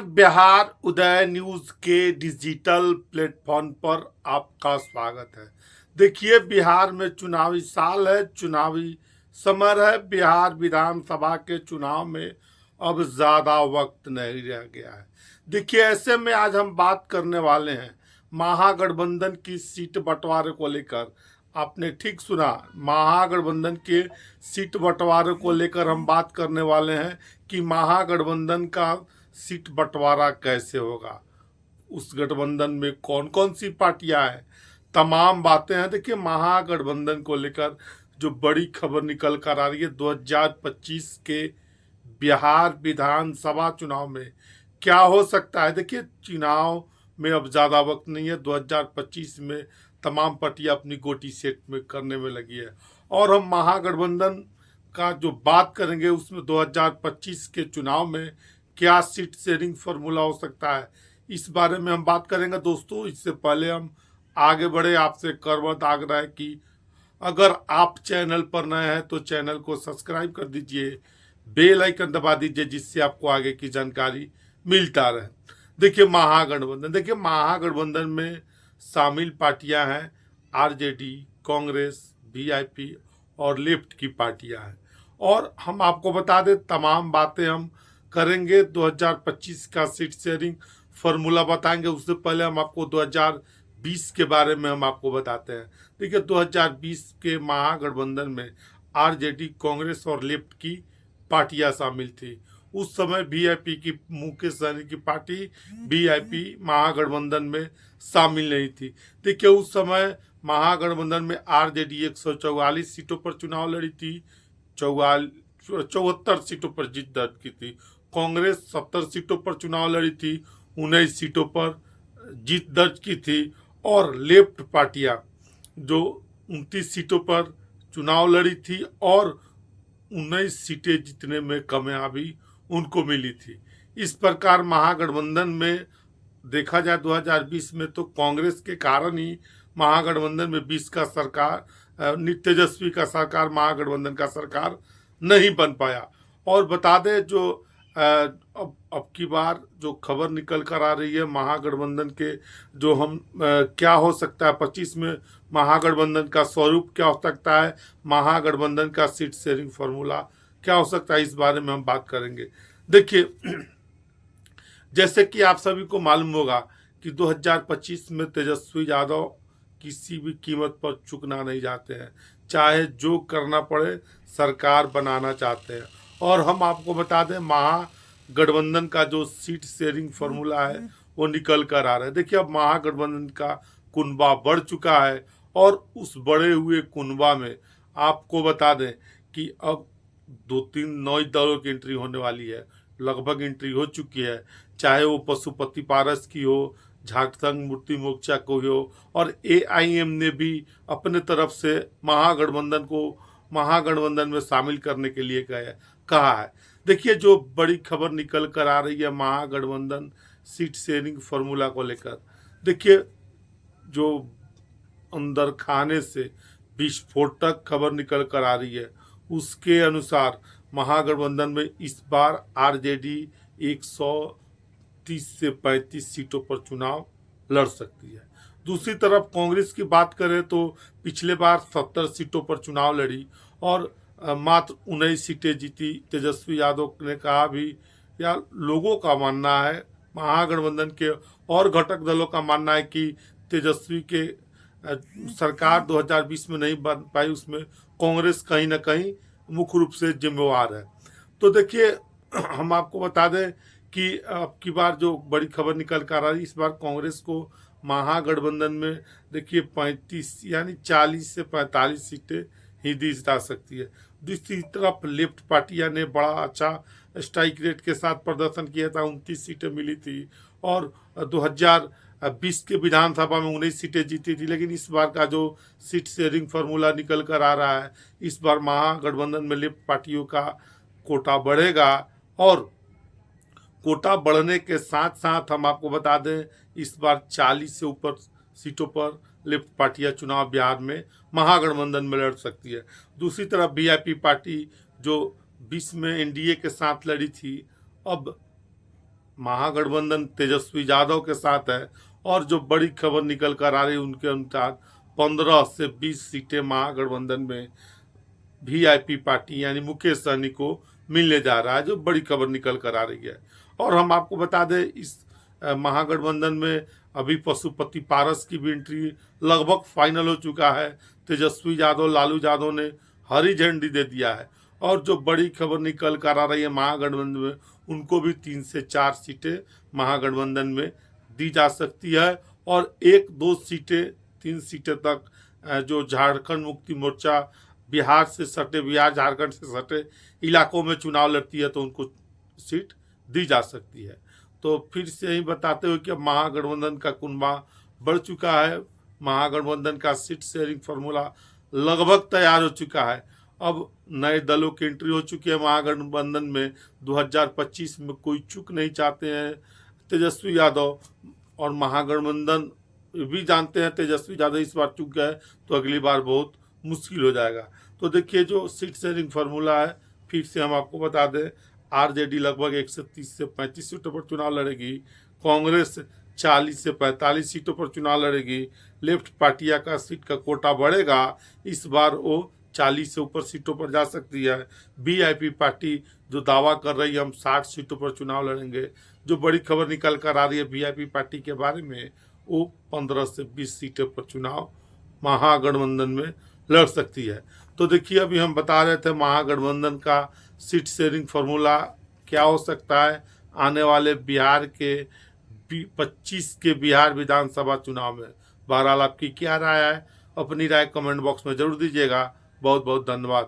बिहार उदय news के digital platform पर आपका स्वागत है। देखिए, बिहार में चुनावी साल है, चुनावी समर है। बिहार विधानसभा के चुनाव में अब ज्यादा वक्त नहीं रह गया है। देखिए, ऐसे में आज हम बात करने वाले हैं महागठबंधन की सीट बंटवारे को लेकर। आपने ठीक सुना, महागठबंधन के सीट बंटवारे को लेकर हम बात करने वाले हैं कि महागठबंधन का सीट बंटवारा कैसे होगा, उस गठबंधन में कौन कौन सी पार्टियां हैं, तमाम बातें हैं। देखिए, महागठबंधन को लेकर जो बड़ी खबर निकल कर आ रही है 2025 के बिहार विधानसभा चुनाव में क्या हो सकता है। देखिए, चुनाव में अब ज़्यादा वक्त नहीं है। 2025 में तमाम पार्टियां अपनी गोटी सेट में करने में लगी है और हम महागठबंधन का जो बात करेंगे उसमें 2025 के चुनाव में क्या सीट शेयरिंग फॉर्मूला हो सकता है, इस बारे में हम बात करेंगे। दोस्तों, इससे पहले हम आगे बढ़े, आपसे करवत आग्रह है कि अगर आप चैनल पर नए हैं तो चैनल को सब्सक्राइब कर दीजिए, बेल आइकन दबा दीजिए, जिससे आपको आगे की जानकारी मिलता रहे। देखिए महागठबंधन में शामिल पार्टियां हैं आरजेडी, कांग्रेस, वीआईपी और लेफ्ट की पार्टियां हैं। और हम आपको बता दें, तमाम बातें हम करेंगे। 2025 का सीट शेयरिंग फॉर्मूला बताएंगे। उससे पहले हम आपको 2020 के बारे में हम आपको बताते हैं। देखिए, 2020 के महागठबंधन में आरजेडी, कांग्रेस और लेफ्ट की पार्टियां शामिल थी। उस समय वीआईपी की, मुकेश सहनी की पार्टी वीआईपी महागठबंधन में शामिल नहीं थी। देखिए, उस समय महागठबंधन में आरजेडी 144 सीटों पर चुनाव लड़ी थी, 74 सीटों पर जीत दर्ज की थी। कांग्रेस 70 सीटों पर चुनाव लड़ी थी, 19 सीटों पर जीत दर्ज की थी। और लेफ्ट पार्टियां जो 29 सीटों पर चुनाव लड़ी थी और 19 सीटें जीतने में कामयाबी उनको मिली थी। इस प्रकार महागठबंधन में देखा जाए 2020 में तो कांग्रेस के कारण ही महागठबंधन में 20 का सरकार, तेजस्वी का सरकार, महागठबंधन का सरकार नहीं बन पाया। और बता दें, जो अब की बार जो खबर निकल कर आ रही है महागठबंधन के, जो हम क्या हो सकता है 25 में, महागठबंधन का स्वरूप क्या हो सकता है, महागठबंधन का सीट शेयरिंग फॉर्मूला क्या हो सकता है, इस बारे में हम बात करेंगे। देखिए, जैसे कि आप सभी को मालूम होगा कि 2025 में तेजस्वी यादव किसी भी कीमत पर चुकना नहीं चाहते हैं, चाहे जो करना पड़े सरकार बनाना चाहते हैं। और हम आपको बता दें, महागठबंधन का जो सीट शेयरिंग फॉर्मूला है वो निकल कर आ रहा है। देखिए, अब महागठबंधन का कुनबा बढ़ चुका है और उस बढ़े हुए कुनबा में आपको बता दें कि अब 2-3 नई दलों की एंट्री होने वाली है, लगभग एंट्री हो चुकी है। चाहे वो पशुपति पारस की हो, झारखंड मुक्ति मोर्चा को हो, और एआईएम ने भी अपने तरफ से महागठबंधन में शामिल करने के लिए कहा है। देखिए, जो बड़ी खबर निकल कर आ रही है महागठबंधन सीट शेयरिंग फॉर्मूला को लेकर, देखिए, जो अंदर खाने से विस्फोटक खबर निकल कर आ रही है उसके अनुसार महागठबंधन में इस बार आरजेडी 130 से 35 सीटों पर चुनाव लड़ सकती है। दूसरी तरफ कांग्रेस की बात करें तो पिछले बार 70 सीटों पर चुनाव लड़ी और मात्र 19 सीटें जीती। तेजस्वी यादव ने कहा भी, या लोगों का मानना है, महागठबंधन के और घटक दलों का मानना है कि तेजस्वी के सरकार 2020 में नहीं बन पाई, उसमें कांग्रेस कहीं ना कहीं मुख्य रूप से जिम्मेवार है। तो देखिए, हम आपको बता दें कि अब की बार जो बड़ी खबर निकल कर आ रही है, इस बार कांग्रेस को महागठबंधन में देखिए 35 यानी 40 से 45 सीटें ही दी जा सकती है। दूसरी तरफ लेफ्ट पार्टियां ने बड़ा अच्छा स्ट्राइक रेट के साथ प्रदर्शन किया था, 29 सीटें मिली थी और 2020 के विधानसभा में 19 सीटें जीती थी। लेकिन इस बार का जो सीट शेयरिंग फार्मूला निकल कर आ रहा है, इस बार महागठबंधन में लेफ्ट पार्टियों का कोटा बढ़ेगा और कोटा बढ़ने के साथ साथ हम आपको बता दें, इस बार 40 से ऊपर सीटों पर लेफ्ट पार्टियां चुनाव बिहार में महागठबंधन में लड़ सकती है। दूसरी तरफ वीआईपी पार्टी जो 20 में एनडीए के साथ लड़ी थी, अब महागठबंधन तेजस्वी यादव के साथ है। और जो बड़ी खबर निकल कर आ रही है उनके अनुसार 15 से 20 सीटें महागठबंधन में वीआईपी पार्टी यानी मुकेश सहनी को मिलने जा रहा है, जो बड़ी खबर निकल कर आ रही है। और हम आपको बता दें इस महागठबंधन में अभी पशुपति पारस की भी एंट्री लगभग फाइनल हो चुका है। तेजस्वी यादव लालू यादव ने हरी झंडी दे दिया है। और जो बड़ी खबर निकल कर आ रही है महागठबंधन में, उनको भी 3 से 4 सीटें महागठबंधन में दी जा सकती है। और 1-2 सीटें 3 सीटें तक जो झारखंड मुक्ति मोर्चा बिहार से सटे, बिहार झारखंड से सटे इलाकों में चुनाव लड़ती है तो उनको सीट दी जा सकती है। तो फिर से ही बताते हुए कि अब महागठबंधन का कुनबा बढ़ चुका है। महागठबंधन का सीट शेयरिंग फार्मूला लगभग तैयार हो चुका है। अब नए दलों की एंट्री हो चुकी है महागठबंधन में। 2025 में कोई चूक नहीं चाहते हैं तेजस्वी यादव, और महागठबंधन भी जानते हैं तेजस्वी यादव इस बार चूक गए तो अगली बार बहुत मुश्किल हो जाएगा। तो देखिए जो सीट शेयरिंग फार्मूला है, फिर से हम आपको बता दें, आरजेडी लगभग 130 से 35 सीटों पर चुनाव लड़ेगी, कांग्रेस 40 से 45 सीटों पर चुनाव लड़ेगी, लेफ्ट पार्टियां का सीट का कोटा बढ़ेगा, इस बार वो 40 से ऊपर सीटों पर जा सकती है। वीआईपी पार्टी जो दावा कर रही है हम 60 सीटों पर चुनाव लड़ेंगे, जो बड़ी खबर निकल कर आ रही है वीआईपी पार्टी के बारे में, वो 15 से 20 सीटों पर चुनाव महागठबंधन में लड़ सकती है। तो देखिए अभी हम बता रहे थे महागठबंधन का सीट शेयरिंग फार्मूला क्या हो सकता है आने वाले बिहार के 25 के बिहार विधानसभा चुनाव में। बहरहाल आपकी क्या राय है, अपनी राय कमेंट बॉक्स में जरूर दीजिएगा। बहुत बहुत धन्यवाद।